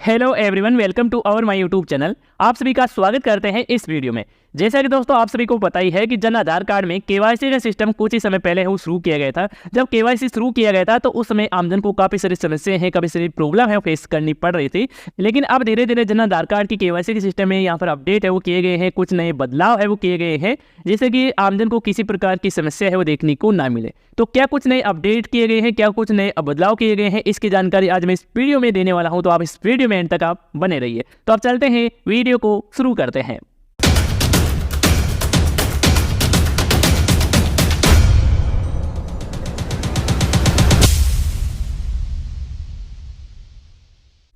Hello everyone, welcome to our my YouTube channel. आप सभी का स्वागत करते हैं इस वीडियो में। जैसा कि दोस्तों आप सभी को पता ही है कि जन आधार कार्ड में केवाईसी का सिस्टम कुछ ही समय पहले वो शुरू किया गया था। जब केवाईसी शुरू किया गया था तो उस समय आमजन को काफ़ी सारी समस्याएं हैं, काफ़ी सारी प्रॉब्लम है वो फेस करनी पड़ रही थी। लेकिन अब धीरे धीरे जन आधार कार्ड की केवाईसी के सिस्टम में यहाँ पर अपडेट है वो किए गए हैं, कुछ नए बदलाव है वो किए गए हैं, जिससे कि आमजन को किसी प्रकार की समस्या है वो देखने को ना मिले। तो क्या कुछ नए अपडेट किए गए हैं, क्या कुछ नए बदलाव किए गए हैं, इसकी जानकारी आज मैं इस वीडियो में देने वाला हूं। तो आप इस वीडियो में एंड तक आप बने रहिए। तो आप चलते हैं, वीडियो को शुरू करते हैं।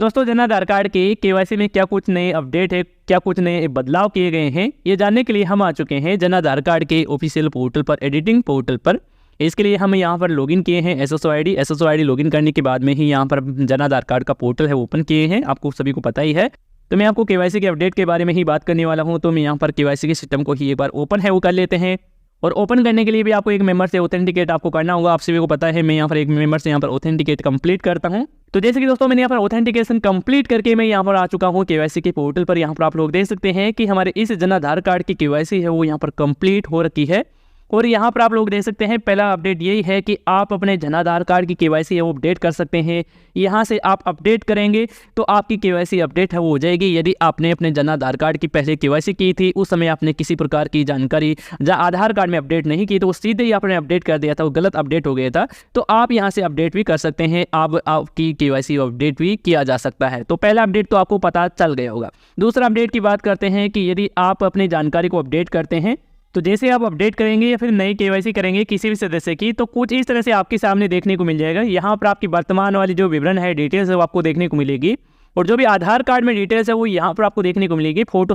दोस्तों, जन आधार कार्ड के केवाईसी में क्या कुछ नए अपडेट है, क्या कुछ नए बदलाव किए गए हैं, ये जानने के लिए हम आ चुके हैं जन आधार कार्ड के ऑफिशियल पोर्टल पर, एडिटिंग पोर्टल पर। इसके लिए हम यहाँ पर लॉगिन किए हैं एसएसओ आईडी लॉगिन करने के बाद में ही यहाँ पर जन आधार कार्ड का पोर्टल है ओपन किए हैं, आपको सभी को पता ही है। तो मैं आपको केवाईसी के अपडेट के बारे में ही बात करने वाला हूँ। तो मैं यहाँ पर केवाईसी के सिस्टम को ही एक बार ओपन है वो कर लेते हैं। और ओपन करने के लिए भी आपको एक मेंबर से ऑथेंटिकेट आपको करना होगा। आप सभी को पता है, मैं यहाँ पर एक मेंबर से यहाँ पर ऑथेंटिकेट कंप्लीट करता हूँ। तो जैसे कि दोस्तों मैंने यहाँ पर ऑथेंटिकेशन कंप्लीट करके मैं यहाँ पर आ चुका हूँ केवाईसी के पोर्टल पर। यहाँ पर आप लोग देख सकते हैं कि हमारे इस जन आधार कार्ड की केवाईसी है वो यहाँ पर कंप्लीट हो रखी है। और यहाँ पर आप लोग देख सकते हैं, पहला अपडेट यही है कि आप अपने जन आधार कार्ड की केवाईसी है वो अपडेट कर सकते हैं। यहाँ से आप अपडेट करेंगे तो आपकी केवाईसी अपडेट है वो हो जाएगी। यदि आपने अपने जन आधार कार्ड की पहले केवाईसी की थी, उस समय आपने किसी प्रकार की जानकारी आधार कार्ड में अपडेट नहीं की, तो वो सीधे ही आपने अपडेट कर दिया था, वो गलत अपडेट हो गया था, तो आप यहाँ से अपडेट भी कर सकते हैं। आपकी केवाईसी अपडेट भी किया जा सकता है। तो पहला अपडेट तो आपको पता चल गया होगा। दूसरा अपडेट की बात करते हैं कि यदि आप अपनी जानकारी को अपडेट करते हैं, तो जैसे आप अपडेट करेंगे या फिर नई केवाईसी करेंगे किसी भी सदस्य की, तो कुछ इस तरह से आपके सामने देखने को मिल जाएगा। यहाँ पर आपकी वर्तमान वाली जो विवरण है, डिटेल्स है, वो आपको देखने को मिलेगी। और जो भी आधार कार्ड में डिटेल्स है वो यहाँ पर आपको देखने को मिलेगी, फोटो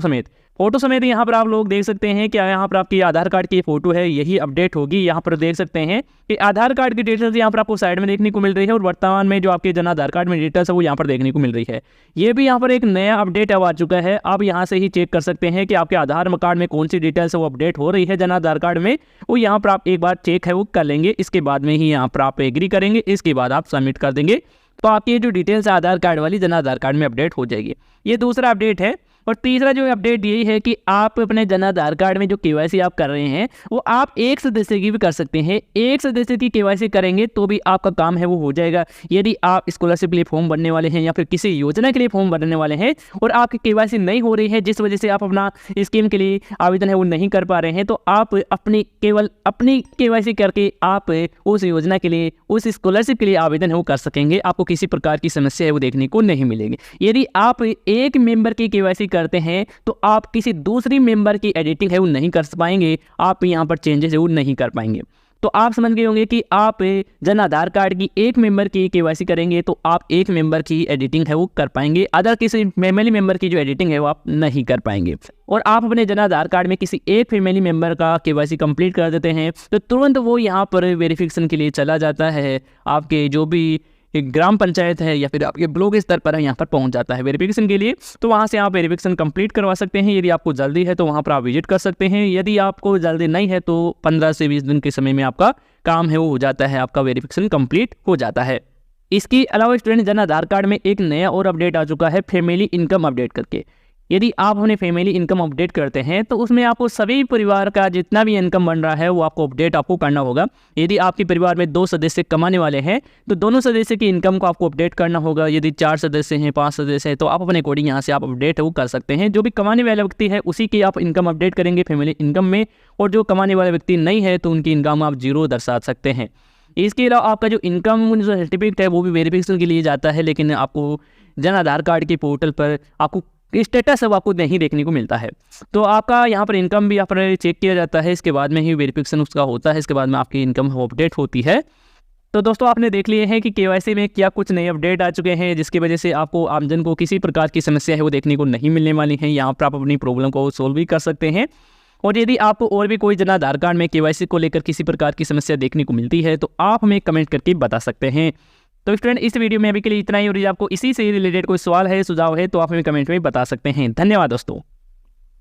समेत यहाँ पर आप लोग देख सकते हैं कि यहाँ पर आपकी आधार कार्ड की फोटो है, यही अपडेट होगी। यहाँ पर देख सकते हैं कि आधार कार्ड की डिटेल्स यहाँ पर आपको साइड में देखने को मिल रही है, और वर्तमान में जो आपके जन आधार कार्ड में डिटेल्स है वो यहाँ पर देखने को मिल रही है। ये भी यहाँ पर एक नया अपडेट आ चुका है। आप यहाँ से ही चेक कर सकते हैं कि आपके आधार कार्ड में कौन सी डिटेल्स है वो अपडेट हो रही है जन आधार कार्ड में। वो यहाँ पर आप एक बार चेक है वो कर लेंगे। इसके बाद में ही यहाँ पर आप एग्री करेंगे, इसके बाद आप सबमिट कर देंगे, तो आपकी जो डिटेल्स है आधार कार्ड वाली जन आधार कार्ड में अपडेट हो जाएगी। ये दूसरा अपडेट है। और तीसरा जो अपडेट यही है कि आप अपने जन आधार कार्ड में जो केवाईसी आप कर रहे हैं वो आप एक सदस्य की भी कर सकते हैं। एक सदस्य की केवाईसी करेंगे तो भी आपका काम है वो हो जाएगा। यदि आप स्कॉलरशिप के लिए फॉर्म भरने वाले हैं या फिर किसी योजना के लिए फॉर्म भरने वाले हैं और आपकी केवाईसी नहीं हो रही है, जिस वजह से आप अपना स्कीम के लिए आवेदन है वो नहीं कर पा रहे हैं, तो आप केवल अपनी केवाईसी करके आप उस योजना के लिए, उस स्कॉलरशिप के लिए आवेदन है वो कर सकेंगे। आपको किसी प्रकार की समस्या है वो देखने को नहीं मिलेगी। यदि आप एक मेंबर की केवाईसी करते हैं तो आप किसी दूसरी मेंबर की एडिटिंग है वो नहीं कर पाएंगे, आप यहाँ पर चेंजेस है वो नहीं कर पाएंगे। तो आप समझ गए होंगे कि आप जन आधार कार्ड की एक मेंबर की केवाईसी करेंगे तो आप एक मेंबर की एडिटिंग है वो कर पाएंगे, अदर किसी फैमिली मेंबर की जो एडिटिंग है वो आप नहीं कर पाएंगे। और आप अपने जन आधार कार्ड में किसी एक फैमिली मेंबर का केवाईसी कंप्लीट कर देते हैं तो तुरंत वो यहाँ पर वेरिफिकेशन के लिए चला जाता है। आपके जो भी एक ग्राम पंचायत है या फिर आपके ब्लॉक स्तर पर है, यहाँ पर पहुँच जाता है वेरिफिकेशन के लिए। तो वहाँ से आप वेरिफिकेशन कंप्लीट करवा सकते हैं। यदि आपको जल्दी है तो वहाँ पर आप विजिट कर सकते हैं। यदि आपको जल्दी नहीं है तो 15 से 20 दिन के समय में आपका काम है वो हो जाता है, आपका वेरिफिकेशन कंप्लीट हो जाता है। इसके अलावा स्टूडेंट जन आधार कार्ड में एक नया और अपडेट आ चुका है, फैमिली इनकम अपडेट करके। यदि आप अपने फैमिली इनकम अपडेट करते हैं तो उसमें आपको सभी परिवार का जितना भी इनकम बन रहा है वो आपको अपडेट आपको करना होगा। यदि आपके परिवार में 2 सदस्य कमाने वाले हैं तो दोनों सदस्य की इनकम को आपको अपडेट करना होगा। यदि 4 सदस्य हैं, 5 सदस्य हैं, तो आप अपने अकॉर्डिंग यहाँ से आप अपडेट वो कर सकते हैं। जो भी कमाने वाला व्यक्ति है उसी की आप इनकम अपडेट करेंगे फैमिली इनकम में, और जो कमाने वाला व्यक्ति नहीं है तो उनकी इनकम आप 0 दर्शा सकते हैं। इसके अलावा आपका जो इनकम जो सर्टिफिकेट है वो भी वेरिफिकेशन के लिए जाता है, लेकिन आपको जन आधार कार्ड के पोर्टल पर आपको स्टेटस अब आपको नहीं देखने को मिलता है। तो आपका यहाँ पर इनकम भी यहाँ पर चेक किया जाता है, इसके बाद में ही वेरिफिकेशन उसका होता है, इसके बाद में आपकी इनकम अपडेट होती है। तो दोस्तों आपने देख लिए हैं कि केवाईसी में क्या कुछ नए अपडेट आ चुके हैं, जिसकी वजह से आपको आमजन को किसी प्रकार की समस्या है वो देखने को नहीं मिलने वाली है। यहाँ पर आप अपनी प्रॉब्लम को सोल्व भी कर सकते हैं। और यदि आपको और भी कोई जन आधार कार्ड में केवाईसी को लेकर किसी प्रकार की समस्या देखने को मिलती है तो आप हमें कमेंट करके बता सकते हैं। तो स्टूडेंट इस वीडियो में अभी के लिए इतना ही, और यदि आपको इसी से रिलेटेड कोई सवाल है, सुझाव है, तो आप हमें कमेंट में बता सकते हैं। धन्यवाद दोस्तों।